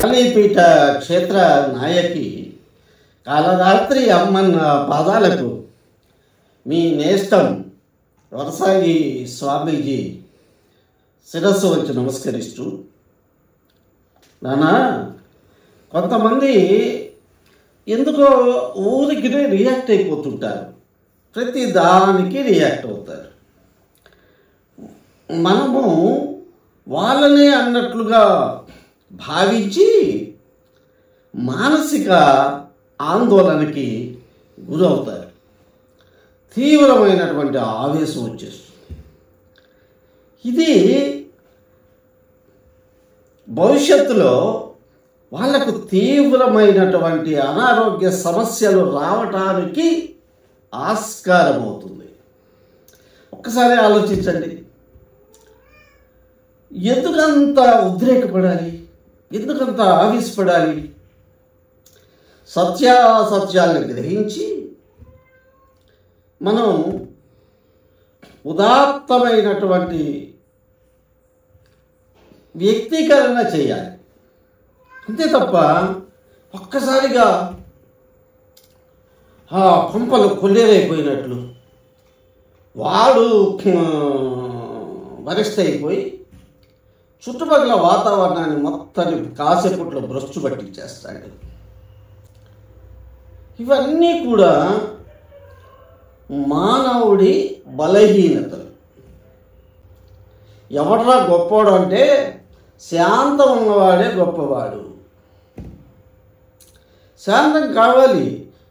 కాళీపీఠ క్షేత్ర నాయకి కాలరాత్రి అమ్మన్న పాదాలకు మీ నేస్తం వరసాగి స్వామీజీ శిరస్సు వచ్చి నమస్కరిస్తూ, నానా కొంతమంది ఎందుకో ఊరికి రియాక్ట్ అయిపోతుంటారు, ప్రతి దానికి రియాక్ట్ అవుతారు. మనము వాళ్ళనే అన్నట్లుగా భావించి మానసిక ఆందోళనకి గురవుతారు. తీవ్రమైనటువంటి ఆవేశం వచ్చేస్తుంది. ఇది భవిష్యత్తులో వాళ్లకు తీవ్రమైనటువంటి అనారోగ్య సమస్యలు రావటానికి ఆస్కారం అవుతుంది. ఒక్కసారి ఆలోచించండి, ఎందుకంత ఉద్రేకపడాలి, ఎందుకంత ఆవేశపడాలి? సత్యాసత్యాలను గ్రహించి మనం ఉదాత్తమైనటువంటి వ్యక్తీకరణ చేయాలి. అంతే తప్ప ఒక్కసారిగా కొంపలు కొల్లేరైపోయినట్లు వాడు వరిష్ట అయిపోయి చుట్టుపక్కల వాతావరణాన్ని మొత్తాన్ని కాసేపట్లో భ్రష్టు పట్టించేస్తాడు. ఇవన్నీ కూడా మానవుడి బలహీనతలు. ఎవడరా గొప్పవాడు అంటే శాంతం ఉన్నవాడే గొప్పవాడు. శాంతం కావాలి,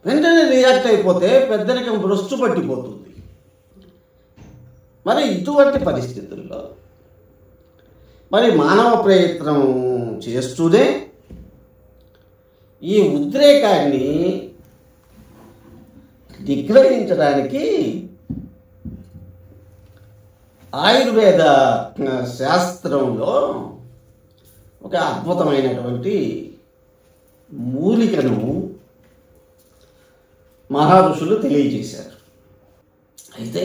వెంటనే రియాక్ట్ అయిపోతే పెద్దరికం భ్రష్టు పట్టిపోతుంది. మరి ఇటువంటి పరిస్థితుల్లో మరి మానవ ప్రయత్నం చేస్తూనే ఈ ఉద్రేకాన్ని నిగ్రహించడానికి ఆయుర్వేద శాస్త్రంలో ఒక అద్భుతమైనటువంటి మూలికను మహర్షులు తెలియజేశారు. అయితే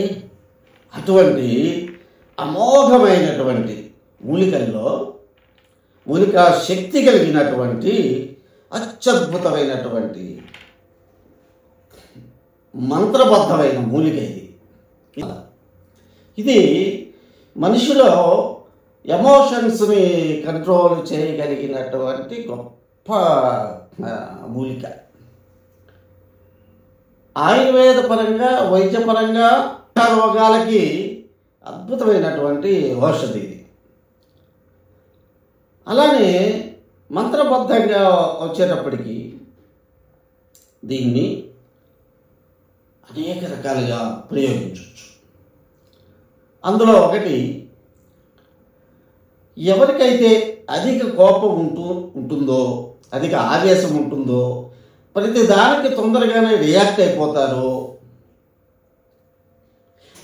అటువంటి అమోఘమైనటువంటి మూలికా శక్తి కలిగినటువంటి అత్యద్భుతమైనటువంటి మంత్రబద్ధమైన మూలిక ఇది మనిషిలో ఎమోషన్స్ని కంట్రోల్ చేయగలిగినటువంటి గొప్ప మూలిక. ఆయుర్వేద పరంగా, వైద్యపరంగా రోగాలకి అద్భుతమైనటువంటి ఔషధి ఇది. అలానే మంత్రబద్ధంగా వచ్చేటప్పటికి దీన్ని అనేక రకాలుగా ప్రయోగించవచ్చు. అందులో ఒకటి, ఎవరికైతే అధిక కోపం ఉంటుందో, అధిక ఆవేశం ఉంటుందో, ప్రతి దానికి తొందరగానే రియాక్ట్ అయిపోతారో,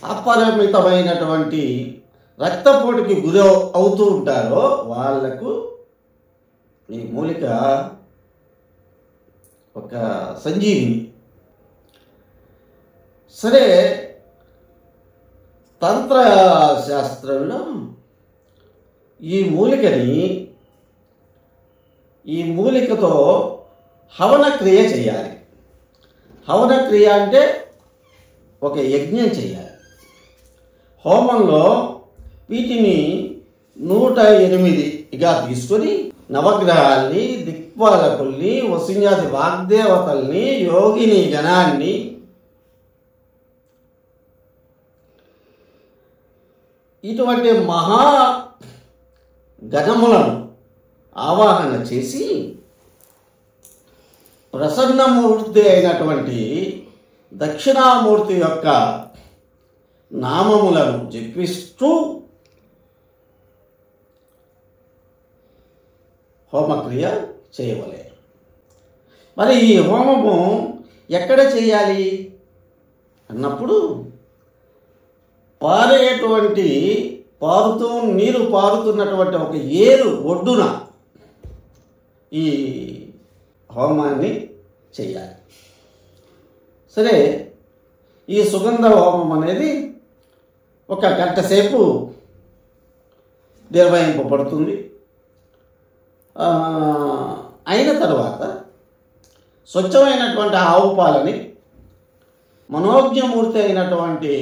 అపరిమితమైనటువంటి రక్తపోటుకి గురి అవుతూ ఉంటారో వాళ్లకు ఈ మూలిక ఒక సంజీవిని. సరే, తంత్ర శాస్త్రంలో ఈ మూలికతో హవన క్రియ చేయాలి. హవన క్రియ అంటే ఒక యజ్ఞం చేయాలి. హోమంలో వీటిని 108గా తీసుకొని నవగ్రహాల్ని, దిక్పాలకుల్ని, వసుంయాది వాగ్దేవతల్ని, యోగిని గణాన్ని ఇటువంటి మహా గణములను ఆవాహన చేసి ప్రసన్నమూర్తి అయినటువంటి దక్షిణామూర్తి యొక్క నామములను జపిస్తూ హోమక్రియ చేయవలేరు. మరి ఈ హోమము ఎక్కడ చేయాలి అన్నప్పుడు నీరు పారుతున్నటువంటి ఒక ఏరు ఒడ్డున ఈ హోమాన్ని చేయాలి. సరే, ఈ సుగంధ హోమం అనేది ఒక గంట సేపు నిర్వహింపబడుతుంది. అయిన తర్వాత స్వచ్ఛమైనటువంటి ఆవు పాలని మనోజ్ఞమూర్తి అయినటువంటి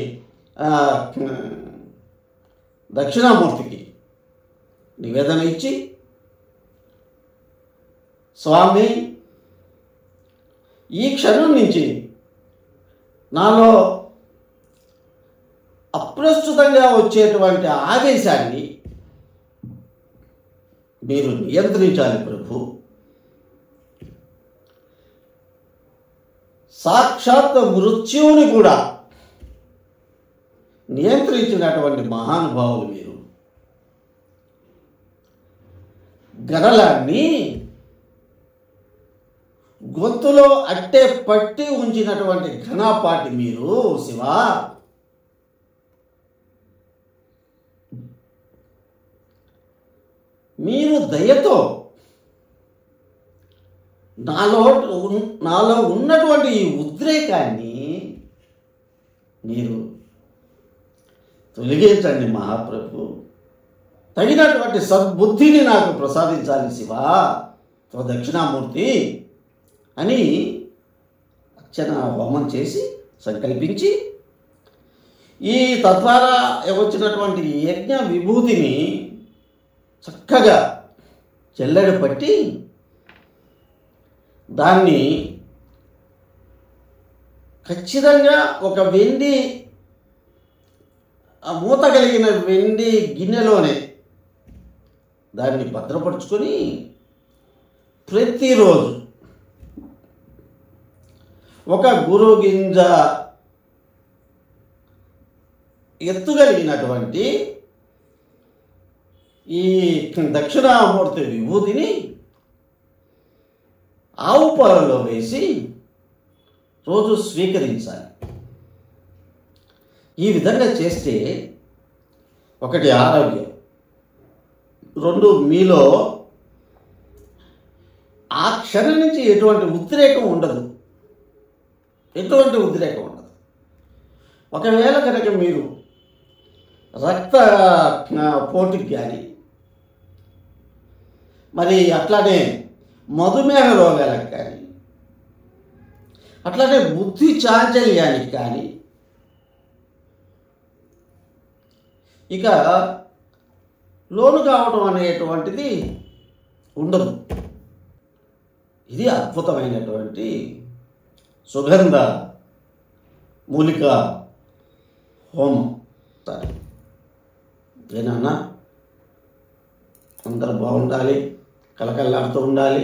దక్షిణామూర్తికి నివేదన ఇచ్చి, స్వామి, ఈ క్షణం నుంచి నాలో అప్రస్తుతంగా వచ్చేటువంటి ఆవేశాన్ని మీరు నియంత్రించాలి ప్రభు. సాక్షాత్ మృత్యువుని కూడా నియంత్రించినటువంటి మహానుభావులు మీరు. గరలాన్ని గొంతులో అట్టే పట్టి ఉంచినటువంటి ఘనపాటి మీరు శివ. మీరు దయతో నాలో ఉన్నటువంటి ఈ ఉద్రేకాన్ని మీరు తొలగించండి మహాప్రభు. తగినటువంటి సద్బుద్ధిని నాకు ప్రసాదించాలి శివ, దక్షిణామూర్తి అని అర్చన హోమం చేసి సంకల్పించి, ఈ తద్వారా వచ్చినటువంటి యజ్ఞ విభూతిని చక్కగా చెల్లెడ పట్టి దాన్ని ఖచ్చితంగా ఒక వెండి మూత కలిగిన వెండి గిన్నెలోనే దాన్ని భద్రపరుచుకొని ప్రతిరోజు ఒక గురు గింజ ఎత్తుగలిగినటువంటి ఈ దక్షిణామూర్తి విభూతిని ఆవు పాలలో వేసి రోజు స్వీకరించాలి. ఈ విధంగా చేస్తే ఒకటి ఆరోగ్యం, రెండు మీలో ఆ క్షణం నుంచి ఎటువంటి ఉద్రేకం ఉండదు. ఒకవేళ కనుక మీరు రక్త పోటుకి కానీ, మరి అట్లానే మధుమేహ రోగాలకు కానీ, అట్లానే బుద్ధి చాంచల్యానికి కానీ, ఇక లోను కావడం అనేటువంటిది ఉండదు. ఇది అద్భుతమైనటువంటి సుగంధ మూలిక హోమం. ఏనన్నా అందరూ బాగుండాలి, కలకల్లాడుతూ ఉండాలి,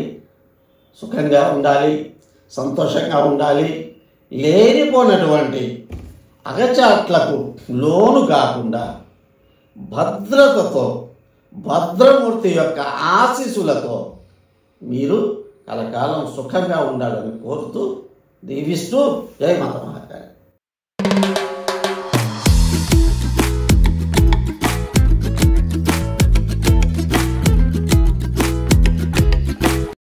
సుఖంగా ఉండాలి, సంతోషంగా ఉండాలి. లేనిపోయినటువంటి అగచాట్లకు లోను కాకుండా భద్రతతో, భద్రమూర్తి యొక్క ఆశీస్సులతో మీరు కలకాలం సుఖంగా ఉండాలని కోరుతూ దీవిస్తూ జై మాత.